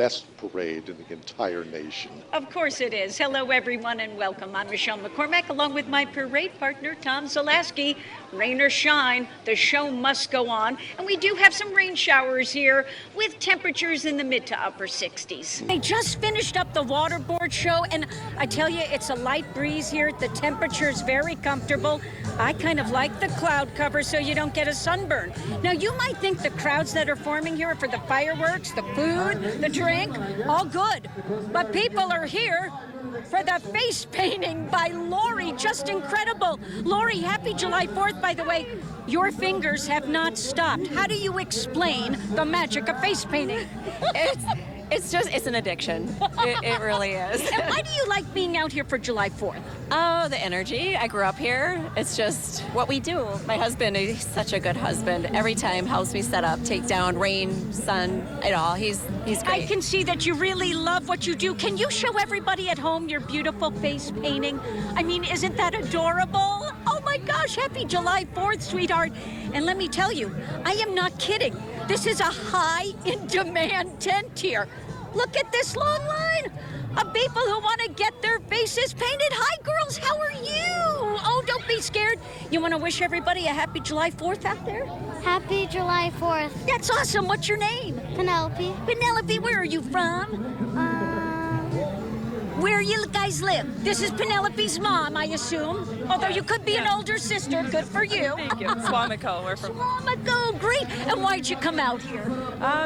best parade in the entire nation. Of course it is. Hello, everyone, and welcome. I'm Michele McCormack, along with my parade partner, Tom Zalaski. Rain or shine, the show must go on. And we do have some rain showers here with temperatures in the mid to upper 60s. They just finished up the waterboard show, and I tell you, it's a light breeze here. The temperature's very comfortable. I kind of like the cloud cover so you don't get a sunburn. Now, you might think the crowds that are forming here are for the fireworks, the food, the drink, all good. But people are here for the face painting by Lori. Just incredible. Lori, happy July 4th, by the way. Your fingers have not stopped. How do you explain the magic of face painting? It's an addiction. It really is. And why do you like being out here for July 4th? Oh, the energy. I grew up here. It's just what we do. My husband is such a good husband. Every time helps me set up, take down, rain, sun, it all. He's great. I can see that you really love what you do. Can you show everybody at home your beautiful face painting? I mean, isn't that adorable? Oh my gosh, happy July 4th, sweetheart. And let me tell you, I am not kidding. This is a high in demand tent here. Look at this long line of people who want to get their faces painted. Hi, girls, how are you? Oh, don't be scared. You want to wish everybody a happy July 4th out there? Happy July 4th. That's awesome. What's your name? Penelope. Penelope, where are you from? Where you guys live? This is Penelope's mom, I assume. Although you could be an older sister. Good for you. Thank you. Swamico. We're from Swamico. Great. And why'd you come out here?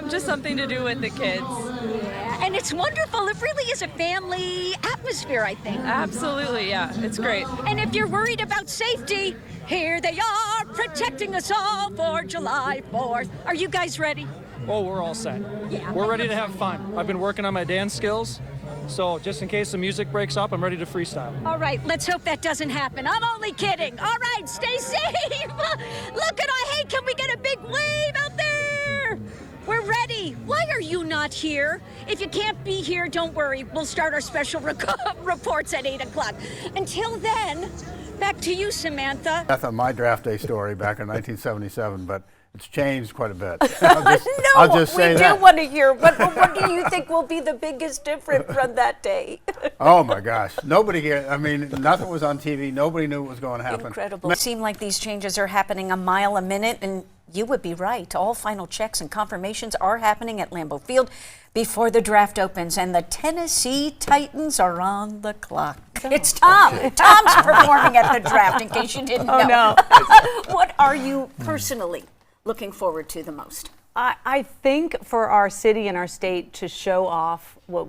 just something to do with the kids. Yeah, and it's wonderful. It really is a family atmosphere, I think. Absolutely, yeah. It's great. And if you're worried about safety, here they are, protecting us all for July 4th. Are you guys ready? Oh, we're all set. Yeah. We're ready to have fun. I've been working on my dance skills, so just in case the music breaks up, I'm ready to freestyle. All right, let's hope that doesn't happen. I'm only kidding. All right, stay safe. Look at hey, can we get a big wave out there? We're ready. Why are you not here? If you can't be here, don't worry. We'll start our special reports at 8 o'clock. Until then, back to you, Samantha. That's my draft day story back in 1977, but it's changed quite a bit. I'll just say that. We do want to hear, but what do you think will be the biggest difference from that day? Oh my gosh, nobody here, I mean, nothing was on TV, nobody knew what was going to happen. Incredible. It seemed like these changes are happening a mile a minute, and you would be right. All final checks and confirmations are happening at Lambeau Field before the draft opens, and the Tennessee Titans are on the clock. It's Tom. Tom's performing at the draft, in case you didn't know. Oh, no. What are you personally looking forward to the most? I think for our city and our state to show off what,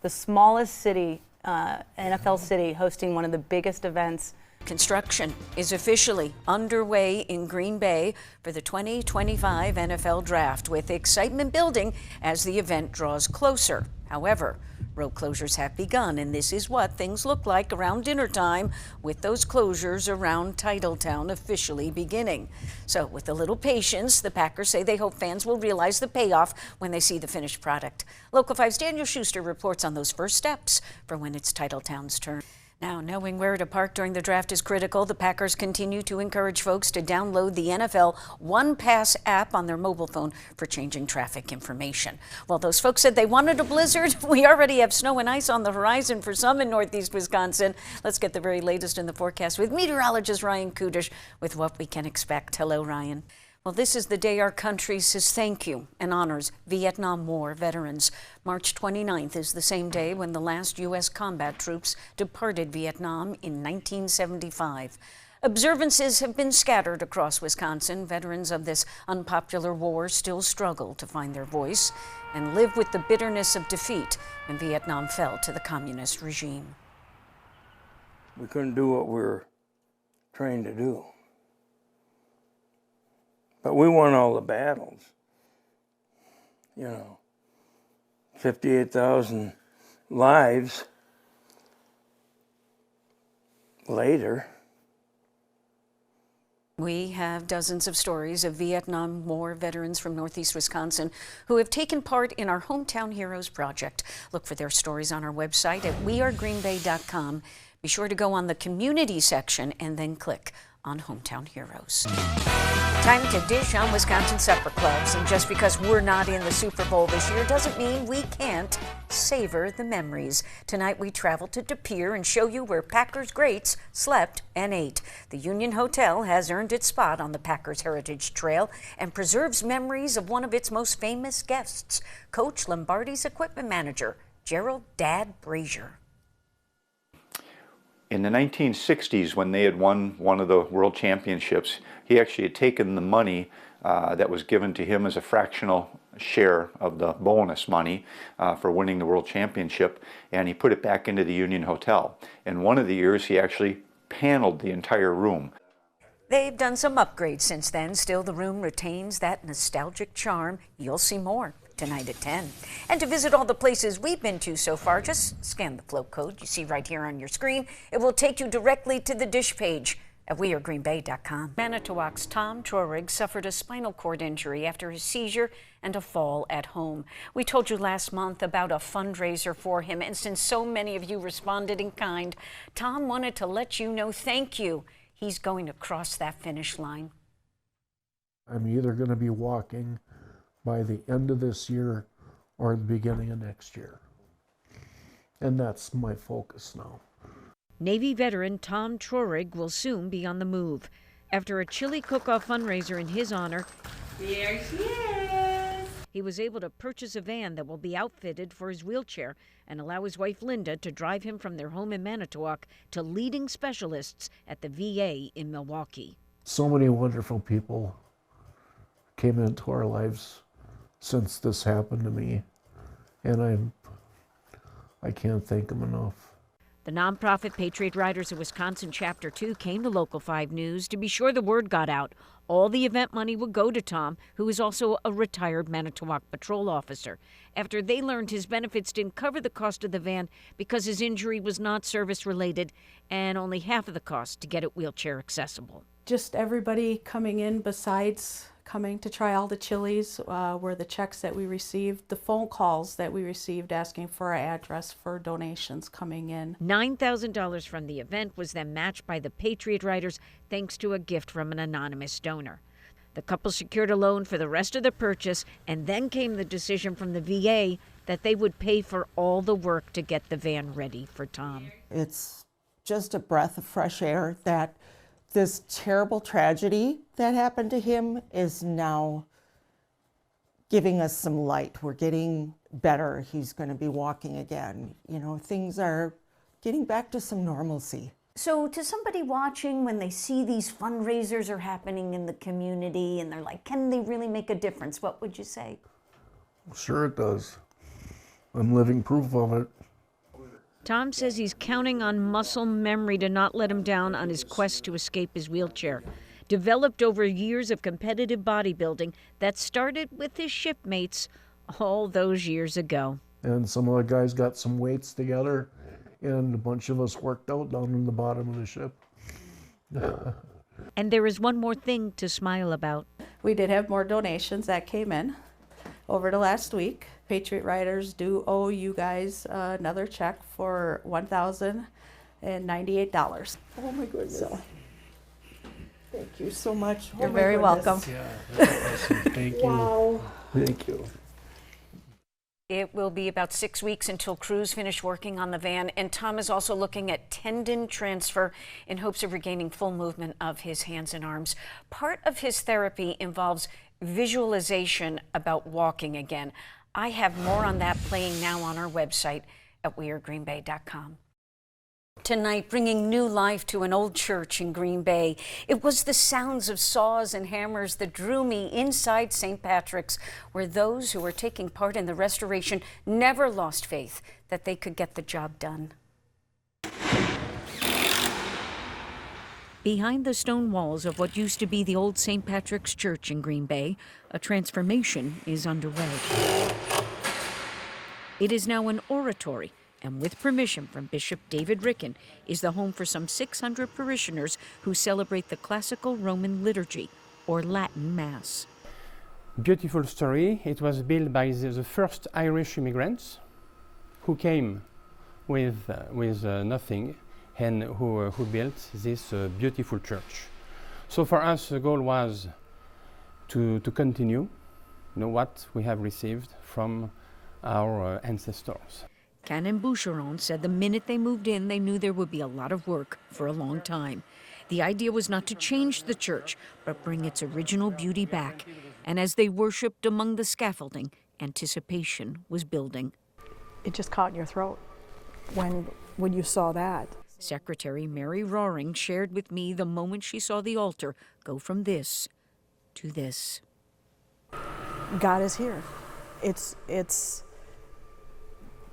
the smallest city, NFL city, hosting one of the biggest events. Construction is officially underway in Green Bay for the 2025 NFL Draft, with excitement building as the event draws closer. However, road closures have begun, and this is what things look like around dinner time, with those closures around Titletown officially beginning. So with a little patience, the Packers say they hope fans will realize the payoff when they see the finished product. Local 5's Daniel Schuster reports on those first steps for when it's Titletown's turn. Now, knowing where to park during the draft is critical. The Packers continue to encourage folks to download the NFL One Pass app on their mobile phone for changing traffic information. Well, those folks said they wanted a blizzard. We already have snow and ice on the horizon for some in northeast Wisconsin. Let's get the very latest in the forecast with meteorologist Ryan Kudish with what we can expect. Hello, Ryan. Well, this is the day our country says thank you and honors Vietnam War veterans. March 29th is the same day when the last U.S. combat troops departed Vietnam in 1975. Observances have been scattered across Wisconsin. Veterans of this unpopular war still struggle to find their voice and live with the bitterness of defeat when Vietnam fell to the communist regime. We couldn't do what we were trained to do. But we won all the battles. 58,000 lives later. We have dozens of stories of Vietnam War veterans from northeast Wisconsin who have taken part in our Hometown Heroes project. Look for their stories on our website at wearegreenbay.com. Be sure to go on the community section and then click on Hometown Heroes. Time to dish on Wisconsin supper clubs, and just because we're not in the Super Bowl this year doesn't mean we can't savor the memories. Tonight we travel to De Pere and show you where Packers greats slept and ate. The Union Hotel has earned its spot on the Packers Heritage Trail and preserves memories of one of its most famous guests, Coach Lombardi's equipment manager, Gerald "Dad" Brazier. In the 1960s, when they had won one of the world championships, he actually had taken the money that was given to him as a fractional share of the bonus money for winning the world championship, and he put it back into the Union Hotel. In one of the years, he actually paneled the entire room. They've done some upgrades since then. Still, the room retains that nostalgic charm. You'll see more tonight at 10. And to visit all the places we've been to so far, just scan the float code you see right here on your screen. It will take you directly to the dish page at wearegreenbay.com. Manitowoc's Tom Trorig suffered a spinal cord injury after his seizure and a fall at home. We told you last month about a fundraiser for him, and since so many of you responded in kind, Tom wanted to let you know thank you. He's going to cross that finish line. I'm either going to be walking by the end of this year or the beginning of next year. And that's my focus now. Navy veteran Tom Trorig will soon be on the move. After a chili cook-off fundraiser in his honor, Here he is. He was able to purchase a van that will be outfitted for his wheelchair and allow his wife Linda to drive him from their home in Manitowoc to leading specialists at the VA in Milwaukee. So many wonderful people came into our lives since this happened to me, and I can't thank them enough. The nonprofit Patriot Riders of Wisconsin Chapter 2 came to Local 5 News to be sure the word got out. All the event money would go to Tom, who is also a retired Manitowoc patrol officer, after they learned his benefits didn't cover the cost of the van because his injury was not service-related and only half of the cost to get it wheelchair accessible. Just everybody coming in besides coming to try all the chilies were the checks that we received, the phone calls that we received asking for our address for donations coming in. $9,000 from the event was then matched by the Patriot Riders thanks to a gift from an anonymous donor. The couple secured a loan for the rest of the purchase, and then came the decision from the VA that they would pay for all the work to get the van ready for Tom. It's just a breath of fresh air that this terrible tragedy that happened to him is now giving us some light. We're getting better. He's going to be walking again. You know, things are getting back to some normalcy. So to somebody watching, when they see these fundraisers are happening in the community and they're like, can they really make a difference? What would you say? Sure it does. I'm living proof of it. Tom says he's counting on muscle memory to not let him down on his quest to escape his wheelchair. Developed over years of competitive bodybuilding that started with his shipmates all those years ago. And some of the guys got some weights together, and a bunch of us worked out down in the bottom of the ship. And there is one more thing to smile about. We did have more donations that came in over the last week. Patriot Riders do owe you guys another check for $1,098. Oh my goodness. So, thank you so much. You're very welcome. Yeah, that's awesome. Thank you. Wow. Thank you. It will be about 6 weeks until crews finish working on the van, and Tom is also looking at tendon transfer in hopes of regaining full movement of his hands and arms. Part of his therapy involves visualization about walking again. I have more on that playing now on our website at wearegreenbay.com. Tonight, bringing new life to an old church in Green Bay. It was the sounds of saws and hammers that drew me inside St. Patrick's, where those who were taking part in the restoration never lost faith that they could get the job done. Behind the stone walls of what used to be the old St. Patrick's Church in Green Bay, a transformation is underway. It is now an oratory, and with permission from Bishop David Ricken, is the home for some 600 parishioners who celebrate the classical Roman liturgy, or Latin Mass. Beautiful story. It was built by the first Irish immigrants who came with nothing, and who built this beautiful church. So for us, the goal was to continue, what we have received from our ancestors. Canon Boucheron said the minute they moved in, they knew there would be a lot of work for a long time. The idea was not to change the church, but bring its original beauty back. And as they worshipped among the scaffolding, anticipation was building. It just caught in your throat when you saw that. Secretary Mary Roaring shared with me the moment she saw the altar go from this to this. God is here. It's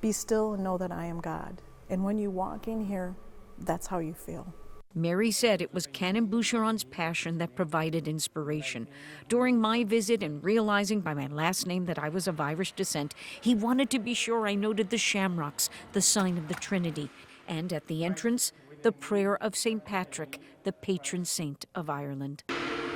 be still and know that I am God. And when you walk in here, that's how you feel. Mary said it was Canon Boucheron's passion that provided inspiration. During my visit and realizing by my last name that I was of Irish descent, he wanted to be sure I noted the shamrocks, the sign of the Trinity, and at the entrance, the prayer of St. Patrick, the patron saint of Ireland.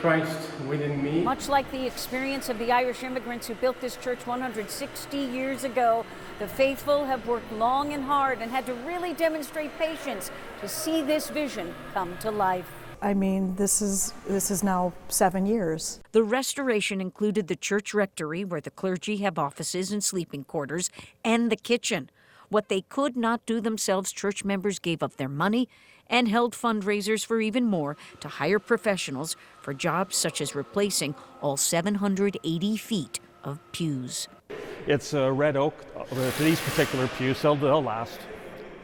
Christ within me. Much like the experience of the Irish immigrants who built this church 160 years ago, the faithful have worked long and hard and had to really demonstrate patience to see this vision come to life. I mean, this is now 7 years. The restoration included the church rectory, where the clergy have offices and sleeping quarters, and the kitchen. What they could not do themselves, church members gave up their money and held fundraisers for even more to hire professionals for jobs such as replacing all 780 feet of pews. It's red oak. These particular pews, so they'll last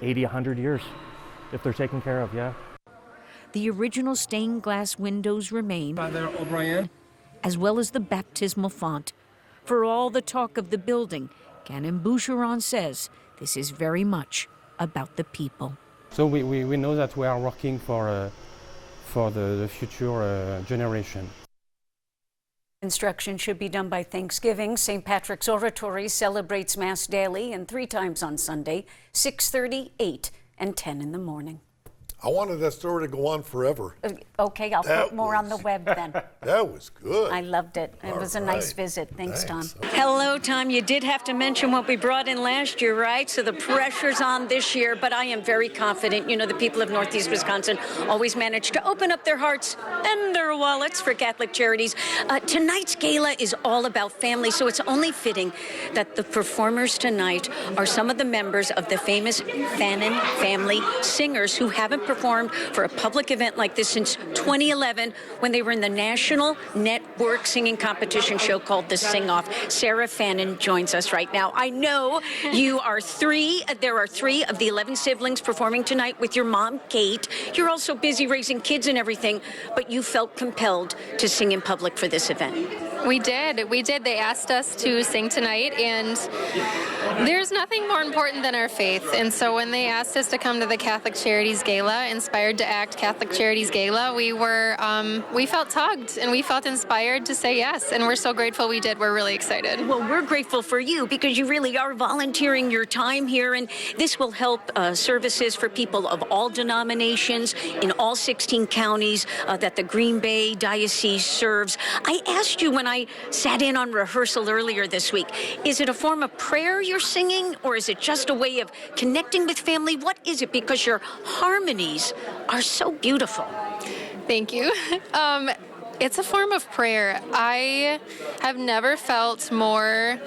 80, 100 years if they're taken care of, yeah. The original stained glass windows remain, Father O'Brien, as well as the baptismal font. For all the talk of the building, Canon Boucheron says this is very much about the people. So we know that we are working for the future generation. Construction should be done by Thanksgiving. St. Patrick's Oratory celebrates Mass daily and 3 times on Sunday, 6:30, 8, and 10 in the morning. I wanted that story to go on forever. Okay, I'll put more on the web then. That was good. I loved it. It was a nice visit. Thanks, Tom. Hello, Tom. You did have to mention what we brought in last year, right? So the pressure's on this year, but I am very confident. You know, the people of Northeast Wisconsin always manage to open up their hearts and their wallets for Catholic Charities. Tonight's gala is all about family, so it's only fitting that the performers tonight are some of the members of the famous Fannin family singers who haven't performed for a public event like this since 2011 when they were in the National Network singing competition show called The Sing-Off. Sarah Fannin joins us right now. I know you are there are 3 of the 11 siblings performing tonight with your mom, Kate. You're also busy raising kids and everything, but you felt compelled to sing in public for this event. We did. They asked us to sing tonight, and there's nothing more important than our faith. And so when they asked us to come to the Catholic Charities Gala, Inspired to Act Catholic Charities Gala, we felt tugged and we felt inspired to say yes. And we're so grateful we did. We're really excited. Well, we're grateful for you because you really are volunteering your time here, and this will help services for people of all denominations in all 16 counties that the Green Bay Diocese serves. I asked you when I sat in on rehearsal earlier this week, is it a form of prayer you're singing, or is it just a way of connecting with family? What is it? Because your harmonies are so beautiful. Thank you. It's a form of prayer. I have never felt more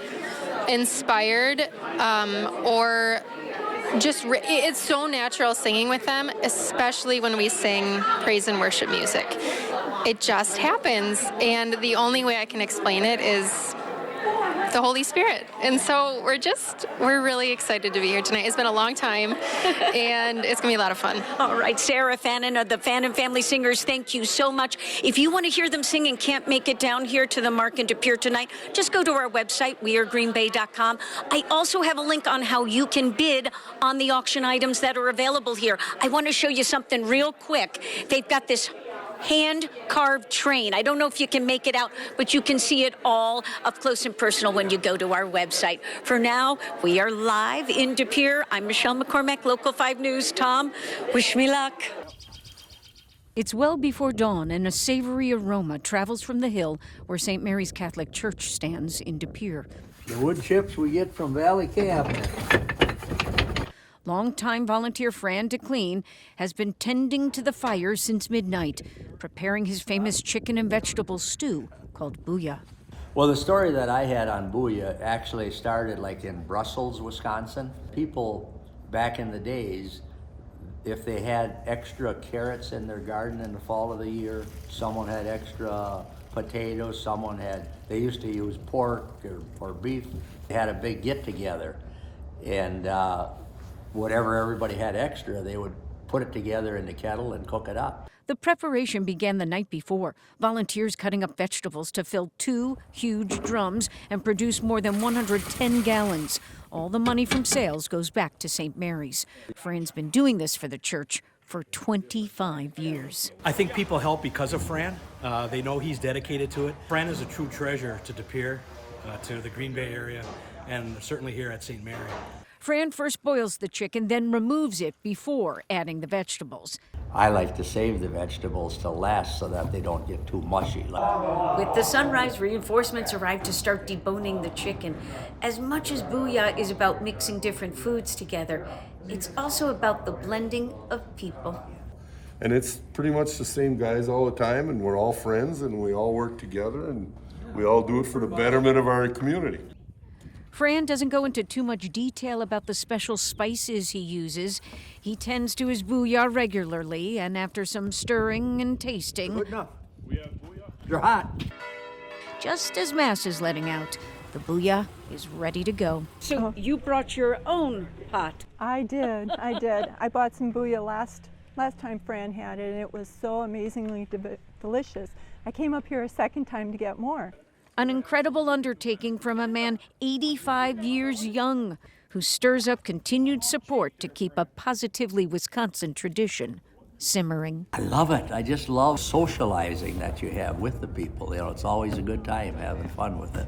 inspired or it's so natural singing with them, especially when we sing praise and worship music. It just happens, and the only way I can explain it is the Holy Spirit. And so we're really excited to be here tonight. It's been a long time, and it's going to be a lot of fun. All right, Sarah Fannin of the Fannin Family Singers, thank you so much. If you want to hear them sing and can't make it down here to the Mark and De Pere tonight, just go to our website, wearegreenbay.com. I also have a link on how you can bid on the auction items that are available here. I want to show you something real quick. They've got this hand-carved train. I don't know if you can make it out, but you can see it all up close and personal when you go to our website. For now, we are live in De Pere. I'm Michele McCormack, Local 5 News. Tom, wish me luck. It's well before dawn, and a savory aroma travels from the hill where St. Mary's Catholic Church stands in De Pere. The wood chips we get from Valley Cabinet. Longtime volunteer Fran DeClean has been tending to the fire since midnight, preparing his famous chicken and vegetable stew called booyah. Well, the story that I had on booyah actually started like in Brussels, Wisconsin. People back in the days, if they had extra carrots in their garden in the fall of the year, someone had extra potatoes, they used to use pork or beef. They had a big get together, and whatever everybody had extra, they would put it together in the kettle and cook it up. The preparation began the night before, volunteers cutting up vegetables to fill 2 huge drums and produce more than 110 gallons. All the money from sales goes back to St. Mary's. Fran's been doing this for the church for 25 years. I think people help because of Fran. They know he's dedicated to it. Fran is a true treasure to De Pere, to the Green Bay area, and certainly here at St. Mary. Fran first boils the chicken, then removes it before adding the vegetables. I like to save the vegetables to last so that they don't get too mushy. With the sunrise, reinforcements arrive to start deboning the chicken. As much as booyah is about mixing different foods together, it's also about the blending of people. And it's pretty much the same guys all the time, and we're all friends, and we all work together, and we all do it for the betterment of our community. Fran doesn't go into too much detail about the special spices he uses. He tends to his booyah regularly, and after some stirring and tasting... Good enough. You're hot. Just as Mass is letting out, the booyah is ready to go. So you brought your own pot. I did. I bought some booyah last time Fran had it, and it was so amazingly delicious. I came up here a second time to get more. An incredible undertaking from a man 85 years young who stirs up continued support to keep a positively Wisconsin tradition simmering. I love it. I just love socializing that you have with the people. It's always a good time having fun with it,